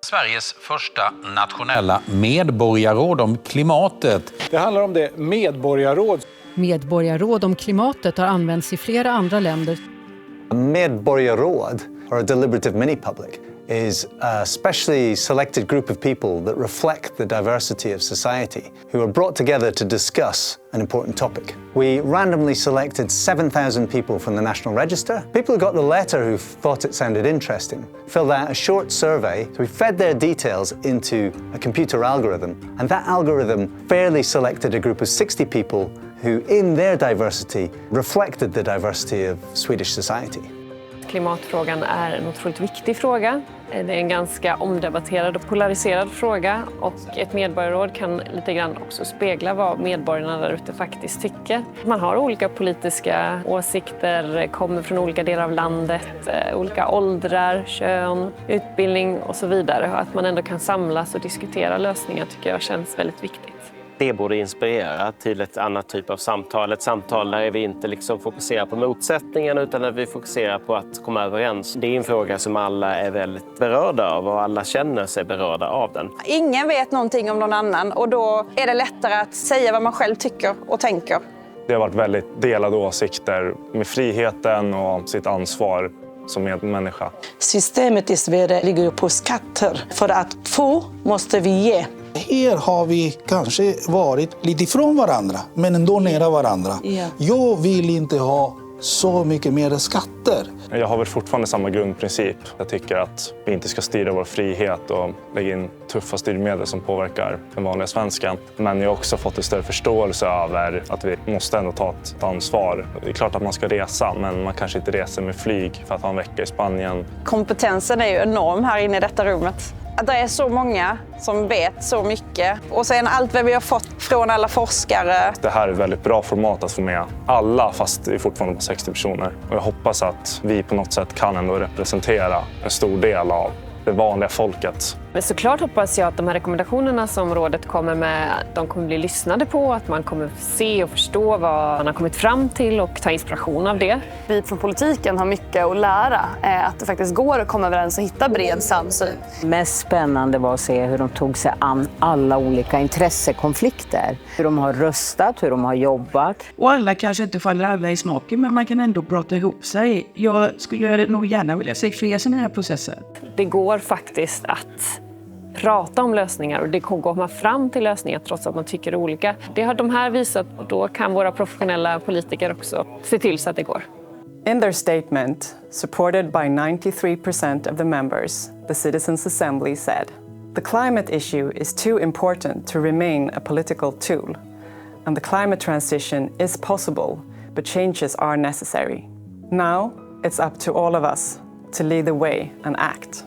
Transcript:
Sveriges första nationella medborgarråd om klimatet. Det handlar om det medborgarråd. Medborgarråd om klimatet har använts i flera andra länder. Medborgarråd, or a deliberative mini-public, is a specially selected group of people that reflect the diversity of society, who are brought together to discuss an important topic. We randomly selected 7,000 people from the National Register. People who got the letter who thought it sounded interesting filled out a short survey. So we fed their details into a computer algorithm, and that algorithm fairly selected a group of 60 people who, in their diversity, reflected the diversity of Swedish society. Klimatfrågan är en otroligt viktig fråga. Det är en ganska omdebatterad och polariserad fråga, och ett medborgarråd kan lite grann också spegla vad medborgarna där ute faktiskt tycker. Man har olika politiska åsikter, kommer från olika delar av landet, olika åldrar, kön, utbildning och så vidare. Och att man ändå kan samlas och diskutera lösningar tycker jag känns väldigt viktigt. Det borde inspirera till ett annat typ av samtal. Ett samtal där vi inte liksom fokuserar på motsättningen utan där vi fokuserar på att komma överens. Det är en fråga som alla är väldigt berörda av och alla känner sig berörda av den. Ingen vet någonting om någon annan, och då är det lättare att säga vad man själv tycker och tänker. Det har varit väldigt delade åsikter med friheten och sitt ansvar som medmänniska. Systemet i Sverige ligger på skatter. För att få måste vi ge. Här har vi kanske varit lite ifrån varandra, men ändå nära varandra. Ja. Jag vill inte ha så mycket mer skatter. Jag har väl fortfarande samma grundprincip. Jag tycker att vi inte ska styra vår frihet och lägga in tuffa styrmedel som påverkar den vanliga svenskan. Men jag har också fått en större förståelse över att vi måste ändå ta ett ansvar. Det är klart att man ska resa, men man kanske inte reser med flyg för att ha en vecka i Spanien. Kompetensen är ju enorm här inne i detta rummet. Att det är så många som vet så mycket. Och sen allt vad vi har fått från alla forskare. Det här är ett väldigt bra format att få med alla, fast det är fortfarande på 60 personer. Och jag hoppas att vi på något sätt kan ändå representera en stor del av det vanliga folket. Men såklart hoppas jag att de här rekommendationerna som rådet kommer med, de kommer bli lyssnade på, att man kommer se och förstå vad man har kommit fram till och ta inspiration av det. Vi från politiken har mycket att lära, att det faktiskt går att komma överens och hitta bred samsyn. Mest spännande var att se hur de tog sig an alla olika intressekonflikter. Hur de har röstat, hur de har jobbat. Och alla kanske inte faller alla i smaken, men man kan ändå prata ihop sig. Jag skulle nog gärna vilja se fler sådana här processer. Det går faktiskt att prata om lösningar, och det kommer komma fram till lösningar trots att man tycker olika. Det har de här visat, och då kan våra professionella politiker också se till så att det går. In their statement, supported by 93% of the members, the Citizens Assembly said, "The climate issue is too important to remain a political tool, and the climate transition is possible, but changes are necessary. Now, it's up to all of us to lead the way and act."